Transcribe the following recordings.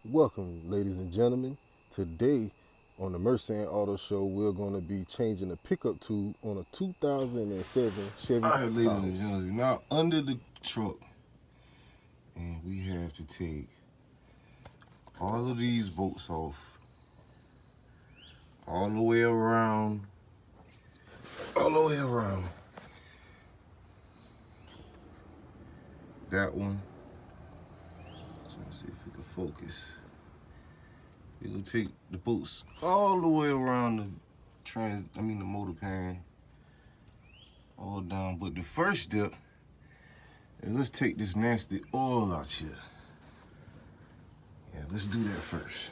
Welcome, ladies and gentlemen. Today on the Mersan Auto Show, we're going to be changing the pickup tube on a 2007 Chevy All right, ladies Tahoe. and gentlemen, now under the truck, and we have to take all of these bolts off, all the way around, all the way around. That one. Trying to see if we can focus. We're gonna take the bolts all the way around the motor pan, all down. But the first step is let's take this nasty oil out here. Yeah, let's do that first.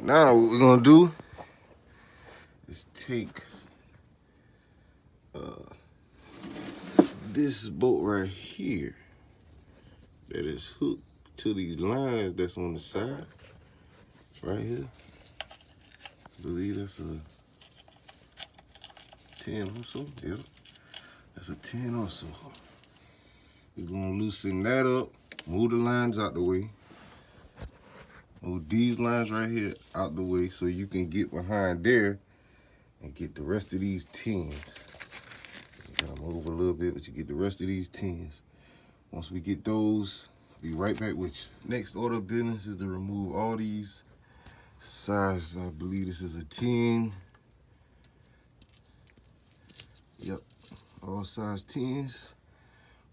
Now what we're gonna do is take this bolt right here that is hooked to these lines that's on the side, right here. I believe that's a 10 or so. Yep, that's a 10 or so. We're gonna loosen that up, move the lines out the way. Move these lines right here out the way so you can get behind there and get the rest of these 10s. You gotta move a little bit, but you get the rest of these 10s. Once we get those, be right back with you. Next order of business is to remove all these sizes. I believe this is a 10. Yep, all size 10s.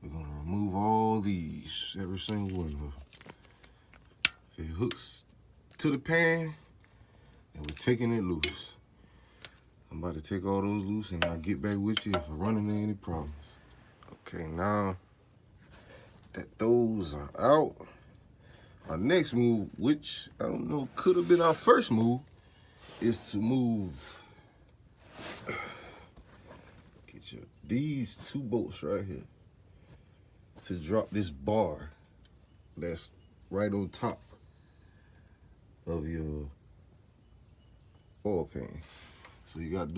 We're gonna remove all these, every single one of them. If it hooks to the pan, and we're taking it loose. I'm about to take all those loose and I'll get back with you if I run into any problems. Okay, now that those are out, our next move, which I don't know, could have been our first move, is to move these two bolts right here to drop this bar that's right on top of your oil pan. So you got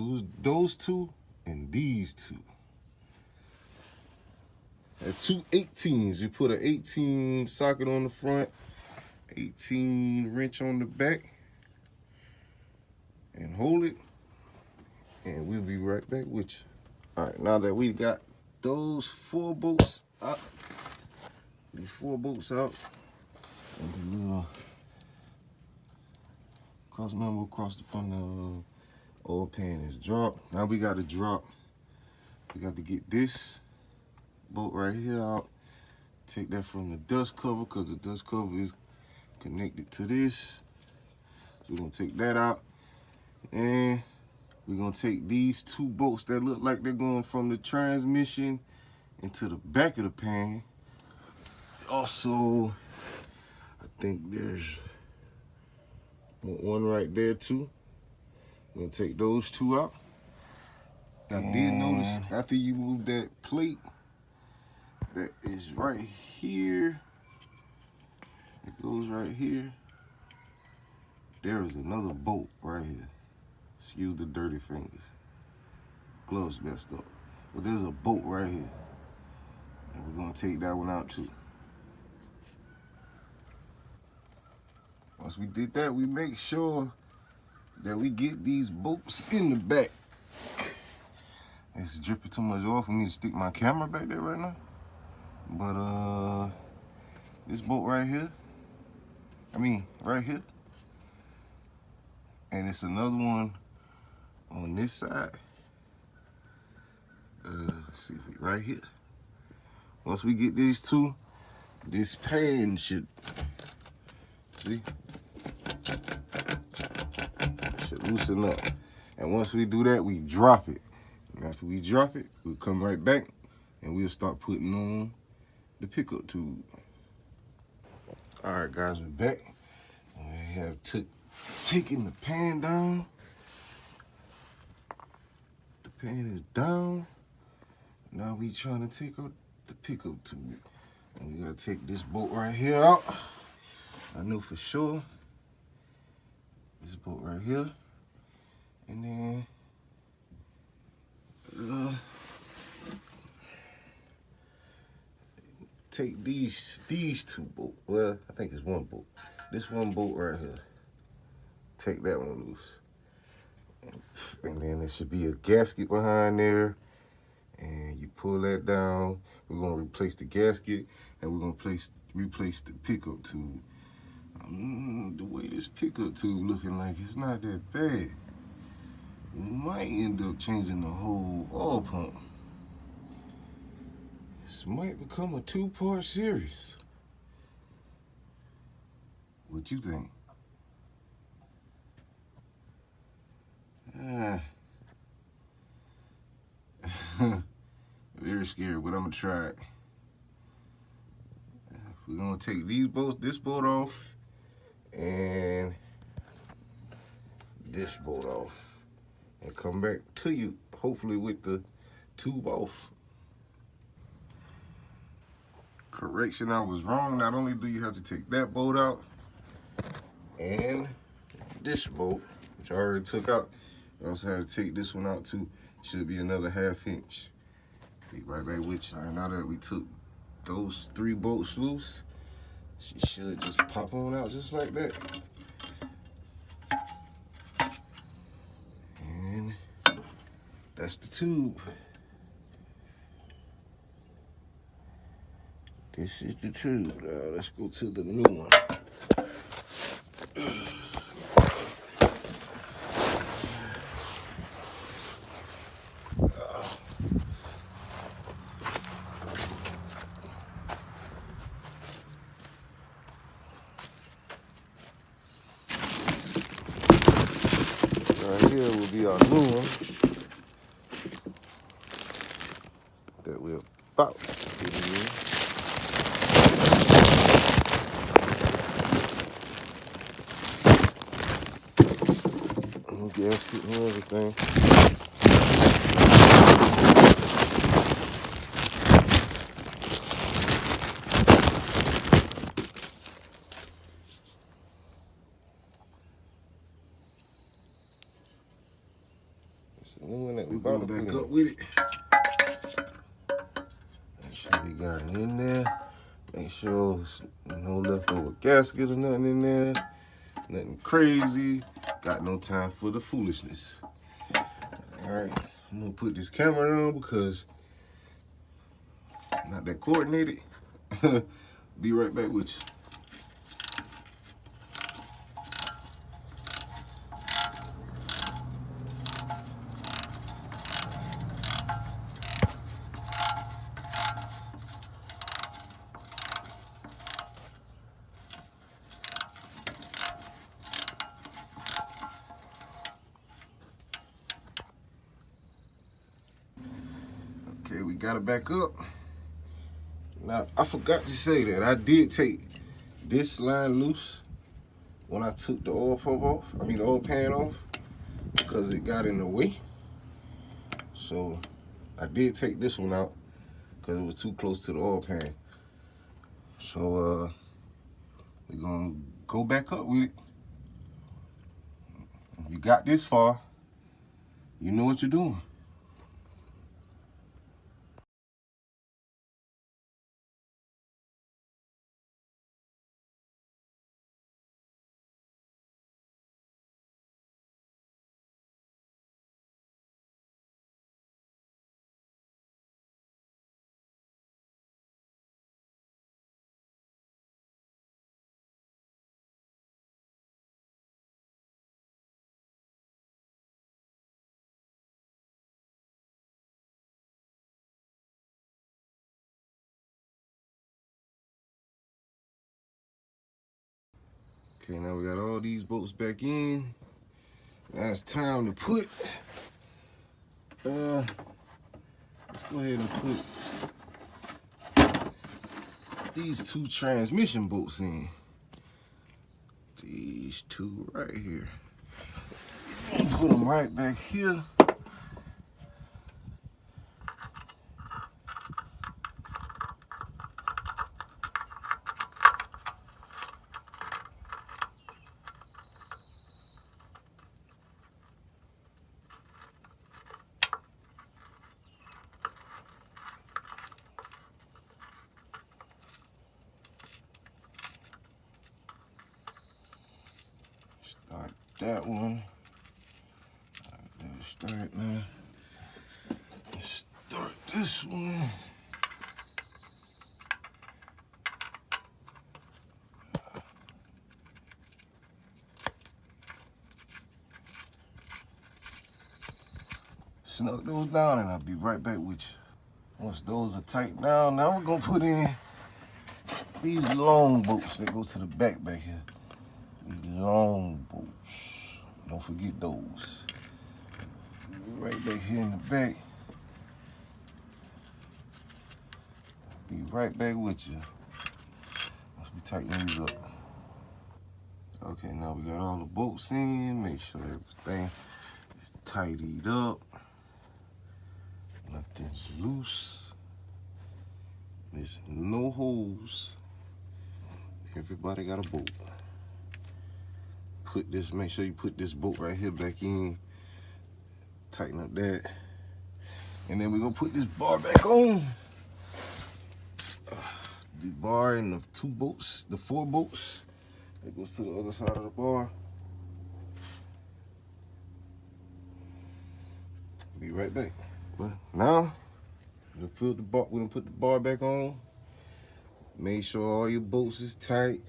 those two and these two. At two 18s, you put an 18 socket on the front, 18 wrench on the back, and hold it, and we'll be right back with you. All right, now that we got those 4 bolts out, these 4 bolts out, and the little cross member across the front of the oil pan is dropped. Now we got to drop. We got to get this bolt right here out. Take that from the dust cover because the dust cover is connected to this. So we're gonna take that out, and we're gonna take these 2 bolts that look like they're going from the transmission into the back of the pan. Also, I think there's one right there too. We're gonna take those 2 out. I did notice after you move that plate that is right here, it goes right here, there is another bolt right here. Excuse the dirty fingers. Gloves messed up. But there's a bolt right here. And we're gonna take that one out too. Once we did that, we make sure that we get these bolts in the back. It's dripping too much oil for me to stick my camera back there right now. But this bolt right here, right here, and it's another one on this side. Let's see, right here. Once we get these two, this pan should loosen up. And once we do that, we drop it. And after we drop it, we'll come right back and we'll start putting on the pickup tube. All right, guys, we're back. We have taken the pan down. The pan is down. Now we trying to take out the pickup tube. And we gotta take this bolt right here out. I know for sure. This bolt right here. And then take these two bolts. Well, I think it's one bolt. This one bolt right here. Take that one loose. And then there should be a gasket behind there. And you pull that down. We're gonna replace the gasket and we're gonna replace the pickup tube. The way this pickup tube looking like, it's not that bad. We might end up changing the whole oil pump. This might become a 2-part series. What you think? Very scary, but I'm gonna try it. We're gonna take this bolt off, and this bolt off, and come back to you, hopefully with the tube off. Correction, I was wrong. Not only do you have to take that bolt out, and this bolt, which I already took out, you also have to take this one out too. Should be another 1/2 inch. Be right back with you. All right, now that we took those 3 bolts loose, she should just pop on out just like that. And that's the tube. This is the tube. Let's go to the new one. Right here will be our new one that we're about to get in. Gasket and everything. It's the new one that we're about to back up with it. Make sure we got it in there. Make sure there's no leftover gasket or nothing in there. Nothing crazy. Got no time for the foolishness. Alright, I'm gonna put this camera on because I'm not that coordinated. Be right back with you. Okay, we got it back up. Now, I forgot to say that I did take this line loose when I took the oil pump off, the oil pan off, because it got in the way. So I did take this one out because it was too close to the oil pan. So we're gonna go back up with it. If you got this far, you know what you're doing. Okay, now we got all these bolts back in. Now it's time to put, let's go ahead and put these two transmission bolts in. These two right here. Put them right back here. Start that one. Let's start now. Let's start this one. Snug those down and I'll be right back with you. Once those are tight down, now we're gonna put in these long bolts that go to the back here. These long bolts. Don't forget those. Right back here in the back. Be right back with you. Let's be tightening these up. Okay, now we got all the bolts in. Make sure everything is tidied up. Nothing's loose. There's no holes. Everybody got a bolt. Put this, make sure you put this bolt right here back in. Tighten up that. And then we're gonna put this bar back on. The bar and the two bolts, the 4 bolts. That goes to the other side of the bar. Be right back. But now, we're gonna put the bar back on. Make sure all your bolts is tight.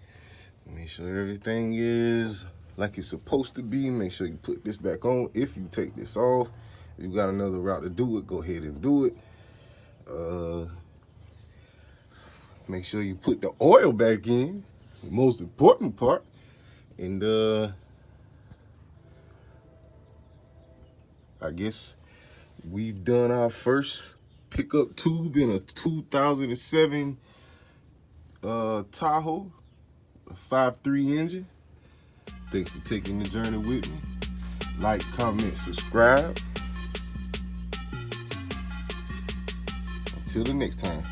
Make sure everything is like it's supposed to be. Make sure you put this back on. If you take this off, if you got another route to do it, go ahead and do it. Make sure you put the oil back in, the most important part. And I guess we've done our first pickup tube in a 2007 Tahoe, a 5.3 engine. Thanks for taking the journey with me. Like, comment, subscribe. Until the next time.